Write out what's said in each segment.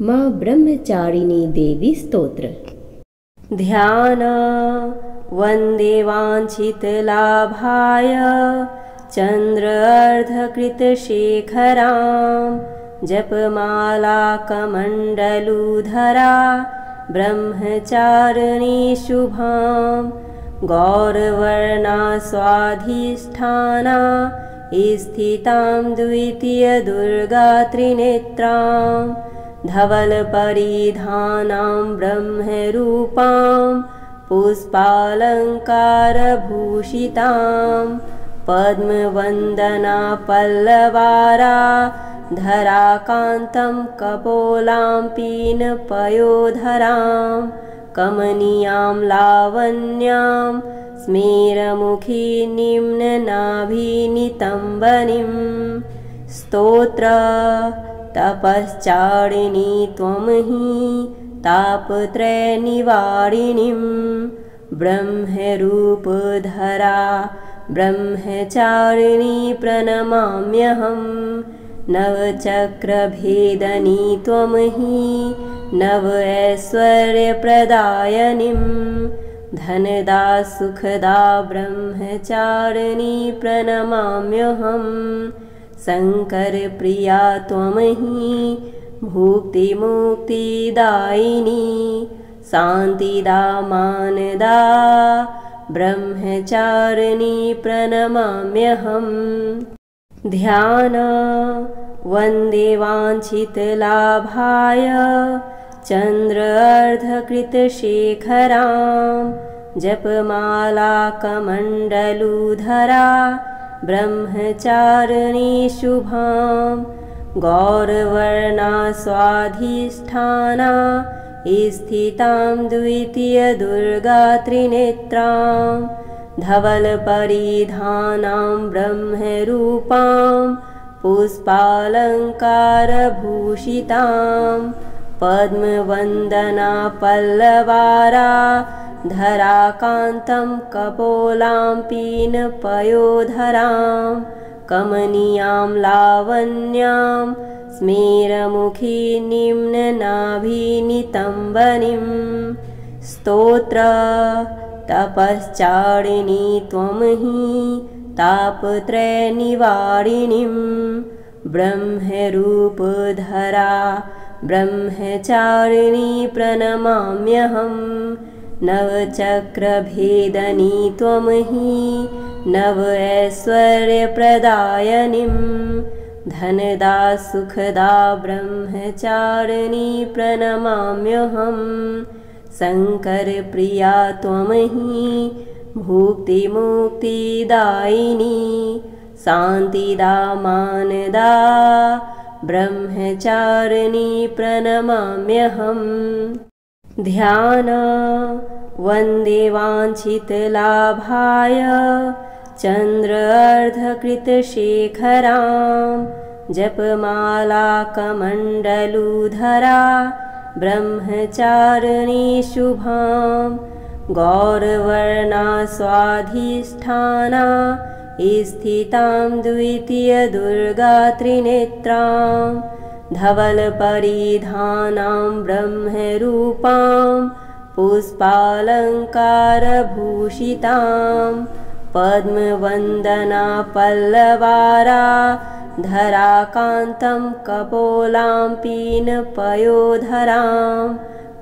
माँ ब्रह्मचारिणी देवी स्तोत्र। ध्यान वन्दे वाञ्छितलाभाय चन्द्र अर्धकृतशेखरां जपमाला कमण्डलूधरा ब्रह्मचारिणी शुभां गौरवर्णा स्वाधिष्ठाना स्थितां द्वितीयदुर्गा त्रिनेत्रां धवलपरिधानां ब्रह्मरूपां पुष्पालङ्कारभूषितां पद्मवन्दना पल्लवारा धराकान्तं कपोलां पीनपयोधरां कमनीयां लावण्यां स्मेरमुखी निम्ननाभिनितम्बनीं स्तोत्र तपश्चारिणी त्वं हि तापत्रयनिवारिणीं ब्रह्मरूपधरा ब्रह्मचारिणी प्रणमाम्यहं नवचक्रभेदनी त्वं हि नव ऐश्वर्यप्रदायिनीं धनदा सुखदा ब्रह्मचारिणी प्रणमाम्यहं शङ्करप्रिया त्वं हि भुक्तिमुक्तिदायिनी शान्तिदा मानदा ब्रह्मचारिणी प्रणमाम्यहं ध्यान वन्दे वाञ्छितलाभाय चन्द्र अर्धकृतशेखरां जपमाला कमण्डलूधरा ब्रह्मचारिणी शुभां गौरवर्णा स्वाधिष्ठाना स्थितां द्वितीयदुर्गा त्रिनेत्रां धवलपरिधानां ब्रह्मरूपां पुष्पालङ्कारभूषितां पद्मवन्दना पल्लवारा धराकान्तं कपोलां पीनपयोधरां कमनीयां लावण्यां स्मेरमुखी निम्ननाभिनितम्बनीं स्तोत्र तपश्चारिणी त्वं हि तापत्रयनिवारिणीं ब्रह्मरूपधरा ब्रह्मचारिणी प्रणमाम्यहं नवचक्रभेदनी त्वं हि नव ऐश्वर्यप्रदायिनीं धनदा सुखदा ब्रह्मचारिणी प्रणमाम्यहं शङ्करप्रिया त्वं हि भुक्तिमुक्तिदायिनी शान्तिदा मानदा ब्रह्मचारिणी प्रणमाम्यहं ध्यान वन्दे वाञ्छितलाभाय चन्द्र अर्धकृतशेखरां जपमाला कमण्डलूधरा ब्रह्मचारिणी शुभां गौरवर्णा स्वाधिष्ठाना स्थितां द्वितीयदुर्गा त्रिनेत्रां धवलपरिधानां ब्रह्मरूपां पुष्पालङ्कारभूषितां पद्मवन्दना पल्लवारा धराकान्तं कपोलां पीनपयोधरां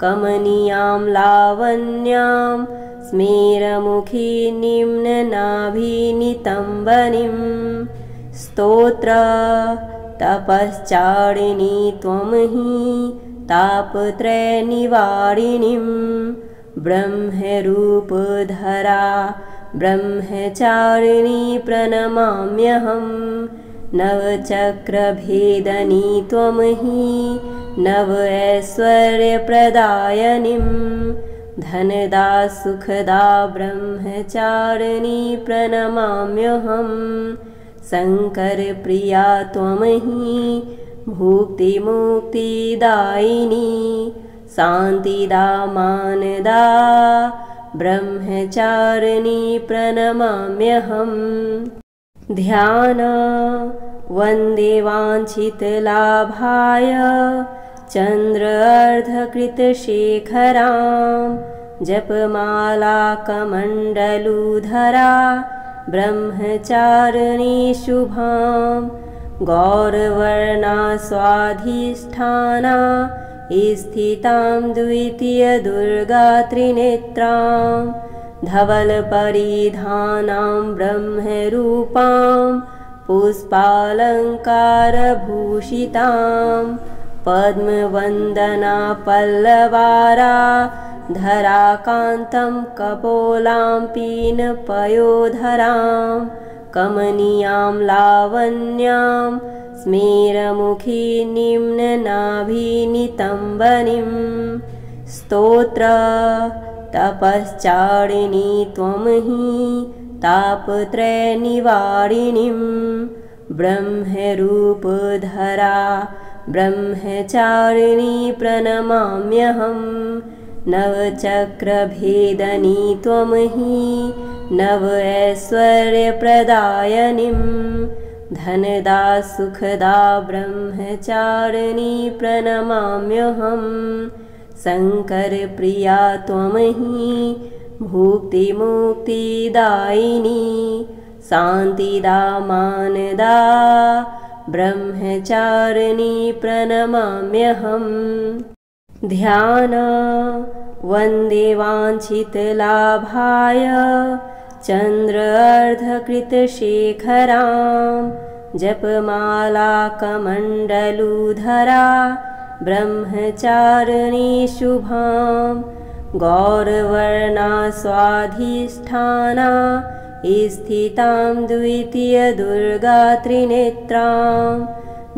कमनीयां लावण्यां स्मेरमुखी निम्ननाभिनितम्बनीं स्तोत्र तपश्चारिणी त्वं हि तापत्रयनिवारिणीं ब्रह्मरूपधरा ब्रह्मचारिणी प्रणमाम्यहं नवचक्रभेदनी त्वं हि नव ऐश्वर्यप्रदायिनीं धनदा सुखदा ब्रह्मचारिणी प्रणमाम्यहं शङ्करप्रिया त्वं हि भुक्तिमुक्तिदायिनी शान्तिदा मानदा ब्रह्मचारिणी प्रणमाम्यहं ध्यान वन्दे वाञ्छितलाभाय चन्द्र अर्धकृतशेखरां जपमालाकमण्डलूधरा ब्रह्मचारिणी शुभां गौरवर्णा स्वाधिष्ठाना स्थितां द्वितीयदुर्गात्रिनेत्रां धवलपरिधानां ब्रह्मरूपां पुष्पालङ्कारभूषितां पद्मवन्दना पल्लवारा धराकान्तं कपोलां पीनपयोधरां कमनीयां लावण्यां स्मेरमुखी निम्ननाभिनितम्बनीं स्तोत्र तपश्चारिणी त्वं हि तापत्रयनिवारिणीं ब्रह्मरूपधरा ब्रह्मचारिणी प्रणमाम्यहं नवचक्रभेदनी त्वं हि नव ऐश्वर्यप्रदायिनीं धनदा सुखदा ब्रह्मचारिणी प्रणमाम्यहं शङ्करप्रिया त्वं हि भुक्तिमुक्तिदायिनी शान्तिदा मानदा ब्रह्मचारिणी प्रणमाम्यहं ध्यान वन्दे वाञ्छितलाभाय चन्द्र अर्धकृतशेखरां जपमालाकमण्डलूधरा ब्रह्मचारिणी शुभां गौरवर्णा स्वाधिष्ठाना स्थितां द्वितीयदुर्गात्रिनेत्रां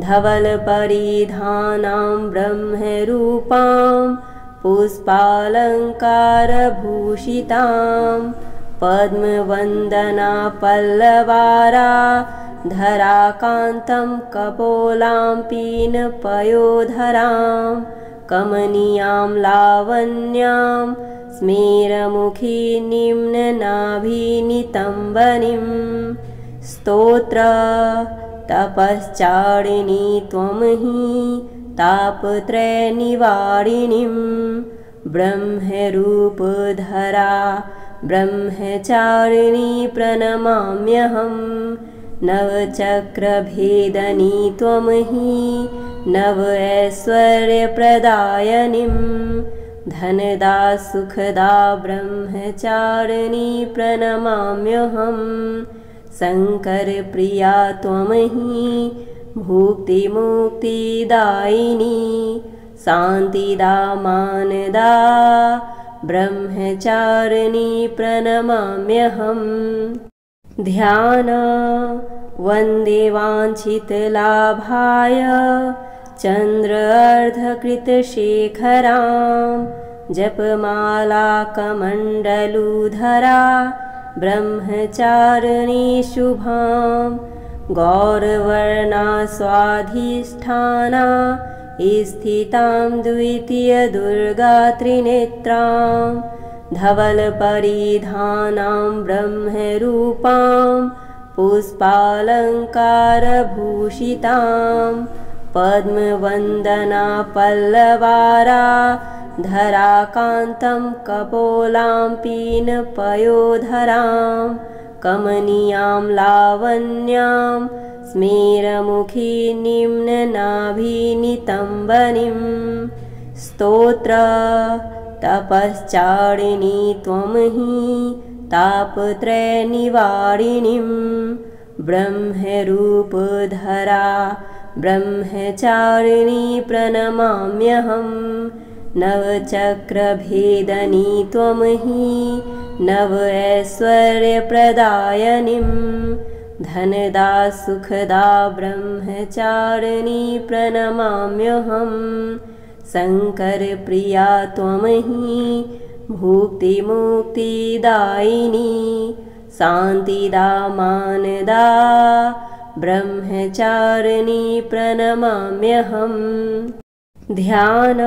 धवलपरिधानां ब्रह्मरूपां पुष्पालङ्कारभूषितां पद्मवन्दना पल्लवारा धराकान्तं कपोलां पीनपयोधरां कमनीयां लावण्यां स्मेरमुखी निम्ननाभिनितम्बनीं स्तोत्र तपश्चारिणी त्वं हि तापत्रयनिवारिणीं ब्रह्मरूपधरा ब्रह्मचारिणी प्रणमाम्यहं नवचक्रभेदनी त्वं हि नव ऐश्वर्यप्रदायिनीं धनदा सुखदा ब्रह्मचारिणी प्रणमाम्यहं शङ्करप्रिया त्वं हि भुक्तिमुक्तिदायिनी शान्तिदा मानदा ब्रह्मचारिणी प्रणमाम्यहं ध्यान वन्दे वाञ्छितलाभाय चन्द्र अर्धकृतशेखरां जपमालाकमण्डलूधरा ब्रह्मचारिणी शुभां गौरवर्णा स्वाधिष्ठाना स्थितां द्वितीयदुर्गात्रिनेत्रां धवलपरिधानां ब्रह्मरूपां पुष्पालङ्कारभूषितां पद्मवन्दना पल्लवारा धराकान्तं कपोलां पीनपयोधरां कमनीयां लावण्यां स्मेरमुखी निम्ननाभिनितम्बनीं स्तोत्र तपश्चारिणी त्वं हि तापत्रयनिवारिणीं ब्रह्मरूपधरा ब्रह्मचारिणी प्रणमाम्यहं नवचक्रभेदनी त्वं हि नव ऐश्वर्यप्रदायिनीं धनदा सुखदा ब्रह्मचारिणी प्रणमाम्यहं शङ्करप्रिया त्वं हि भुक्तिमुक्तिदायिनी शान्तिदा मानदा ब्रह्मचारिणी प्रणमाम्यहं ध्यान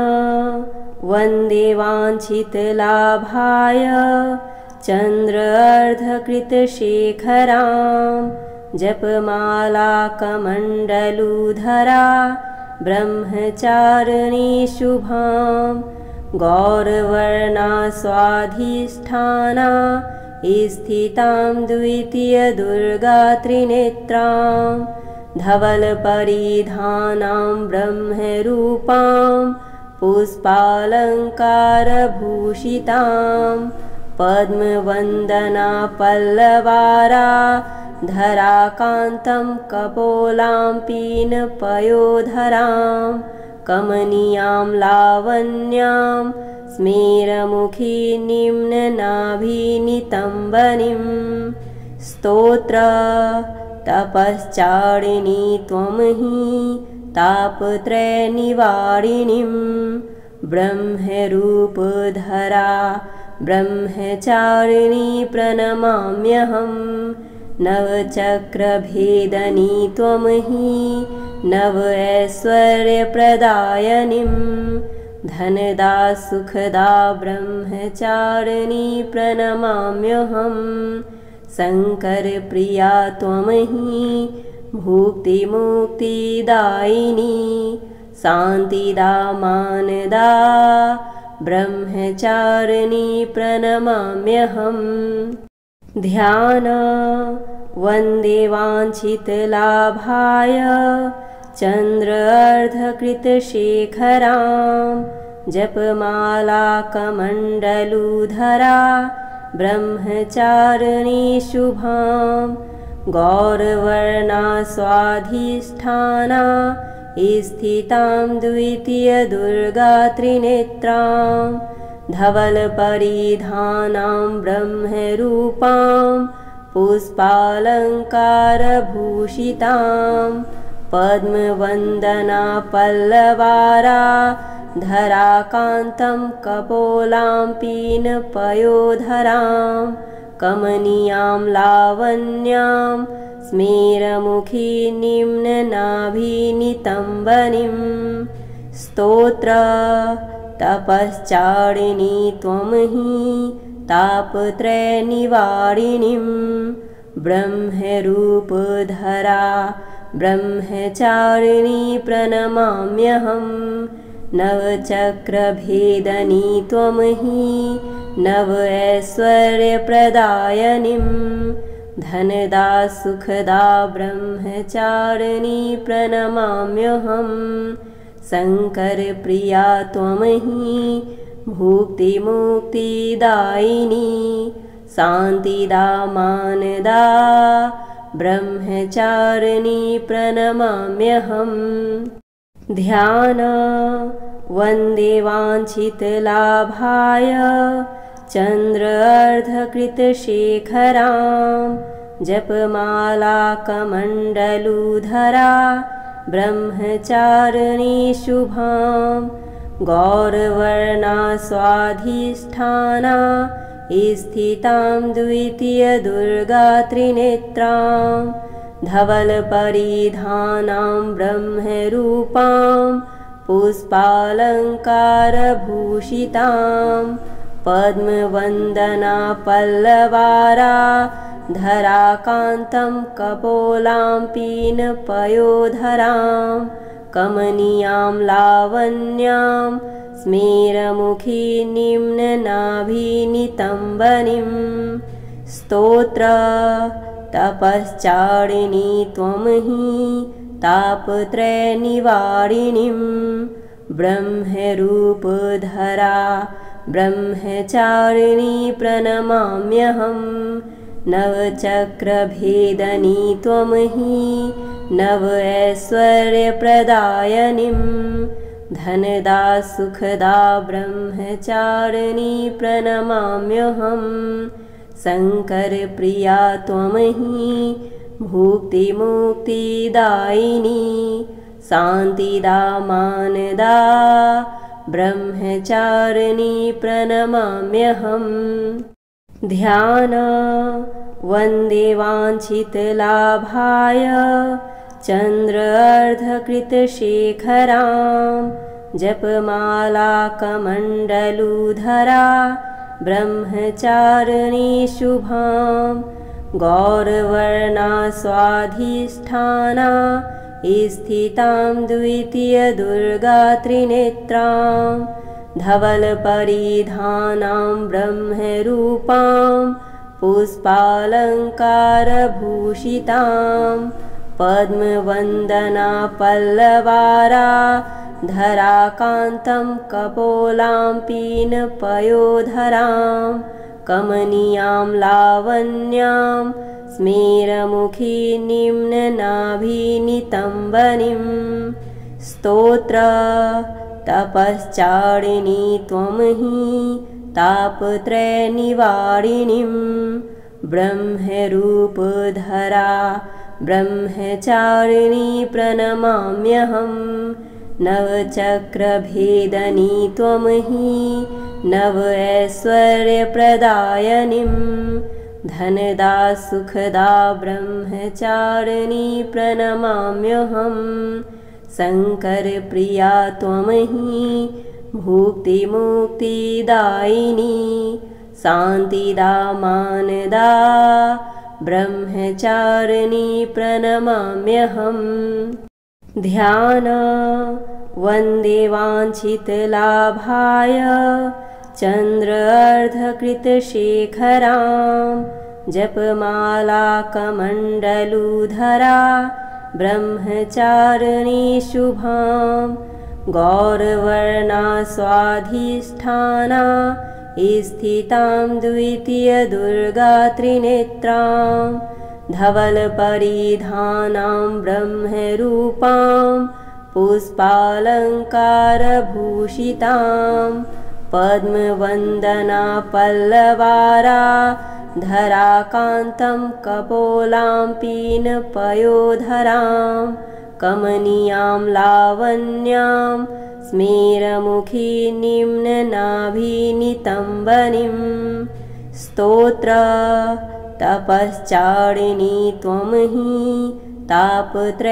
वन्दे वाञ्छितलाभाय चन्द्र अर्धकृतशेखरां जपमालाकमण्डलूधरा ब्रह्मचारिणी शुभां गौरवर्णा स्वाधिष्ठाना स्थितां द्वितीयदुर्गा त्रिनेत्रां धवलपरिधानां ब्रह्मरूपां पुष्पालङ्कारभूषितां पद्मवन्दना पल्लवारा धराकान्तं कपोलां पीनपयोधरां कमनीयां लावण्यां स्मेरमुखी निम्ननाभिनितम्बनीं स्तोत्र तपश्चारिणी त्वं हि तापत्रयनिवारिणीं ब्रह्मरूपधरा ब्रह्मचारिणी प्रणमाम्यहं नवचक्रभेदनी त्वं हि नव ऐश्वर्यप्रदायिनीं धनदा सुखदा ब्रह्मचारिणी प्रणमाम्यहं शङ्करप्रिया त्वं हि भुक्तिमुक्तिदायिनी शान्तिदा मानदा ब्रह्मचारिणी प्रणमाम्यहं ध्यान वन्दे वाञ्छितलाभाय चन्द्र अर्धकृतशेखरां जपमालाकमण्डलुधरा ब्रह्मचारिणी शुभां गौरवर्णा स्वाधिष्ठाना स्थितां द्वितीयदुर्गा त्रिनेत्रां धवलपरिधानां ब्रह्मरूपां पुष्पालङ्कारभूषितां पद्मवन्दना पल्लवारा धराकान्तं कपोलां पीनपयोधरां कमनीयां लावण्यां स्मेरमुखी निम्ननाभिनितम्बनीं स्तोत्र तपश्चारिणी त्वं हि तापत्रयनिवारिणीं ब्रह्मरूपधरा ब्रह्मचारिणी प्रणमाम्यहं नवचक्रभेदनी त्वं हि नव ऐश्वर्यप्रदायिनीं धनदा सुखदा ब्रह्मचारिणी प्रणमाम्यहं शङ्करप्रिया त्वं हि भुक्तिमुक्तिदायिनी शान्तिदा मानदा ब्रह्मचारिणी प्रणमाम्यहं ध्यान वन्दे वाञ्छितलाभाय चन्द्र अर्धकृतशेखरां जपमालाकमण्डलुधरा ब्रह्मचारिणी शुभां गौरवर्णा स्वाधिष्ठाना स्थितां द्वितीयदुर्गा त्रिनेत्रां धवलपरिधानां ब्रह्मरूपां पुष्पालङ्कारभूषितां पद्मवन्दना पल्लवारा धराकान्तं कपोलां पीनपयोधरां कमनीयां लावण्यां स्मेरमुखी निम्ननाभिनितम्बनीं स्तोत्र तपश्चारिणी त्वं हि तापत्रयनिवारिणीं ब्रह्मरूपधरा ब्रह्मचारिणी प्रणमाम्यहं नवचक्रभेदनी त्वं हि नव ऐश्वर्यप्रदायिनीं धनदा सुखदा ब्रह्मचारिणी प्रणमाम्यहं शङ्करप्रिया त्वं हि भुक्तिमुक्तिदायिनी शान्तिदा मानदा ब्रह्मचारिणी प्रणमाम्यहं ध्यान वन्दे वाञ्छितलाभाय चन्द्र अर्धकृतशेखरां जपमालाकमण्डलुधरा ब्रह्मचारिणी शुभां गौरवर्णा स्वाधिष्ठाना स्थितां द्वितीयदुर्गात्रिनेत्रां धवलपरिधानां ब्रह्मरूपां पुष्पालङ्कारभूषितां पद्मवन्दना पल्लवारा धराकान्तं कपोलां पीनपयोधरां कमनीयां लावण्यां स्मेरमुखी निम्ननाभिनितम्बनीं स्तोत्र तपश्चारिणी त्वं हि तापत्रयनिवारिणीं ब्रह्मरूपधरा ब्रह्मचारिणी प्रणमाम्यहं नवचक्रभेदनी त्वं हि नव ऐश्वर्यप्रदायिनीं धनदा सुखदा ब्रह्मचारिणी प्रणमाम्यहं शङ्करप्रिया त्वं हि भुक्तिमुक्तिदायिनी शान्तिदा मानदा ब्रह्मचारिणी प्रणमाम्यहं ध्यान वन्दे वाञ्छितलाभाय चन्द्र अर्धकृतशेखरां जपमालाकमण्डलुधरा ब्रह्मचारिणी शुभां गौरवर्णा स्वाधिष्ठाना स्थितां द्वितीयदुर्गात्रिनेत्रां धवलपरिधानां ब्रह्मरूपां पुष्पालङ्कारभूषितां पद्मवन्दना पल्लवारा धराकान्तं कपोलां पीनपयोधरां कमनीयां लावण्यां स्मेरमुखी निम्ननाभिनितम्बनीं स्तोत्र तपश्चारिणी त्वं हि तापत्रयनिवारिणीं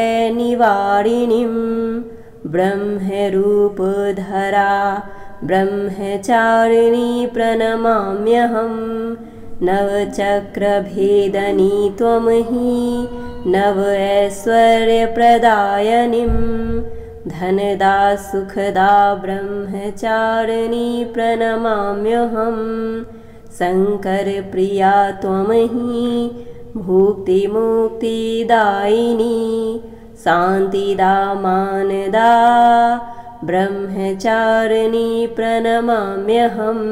ब्रह्मरूपधरा ब्रह्मचारिणी प्रणमाम्यहं नवचक्रभेदनी त्वं हि नव ऐश्वर्यप्रदायिनीं धनदा सुखदा ब्रह्मचारिणी प्रणमाम्यहं शङ्करप्रिया त्वं हि भुक्तिमुक्तिदायिनी शान्तिदा मानदा ब्रह्मचारिणी प्रणमाम्यहम्।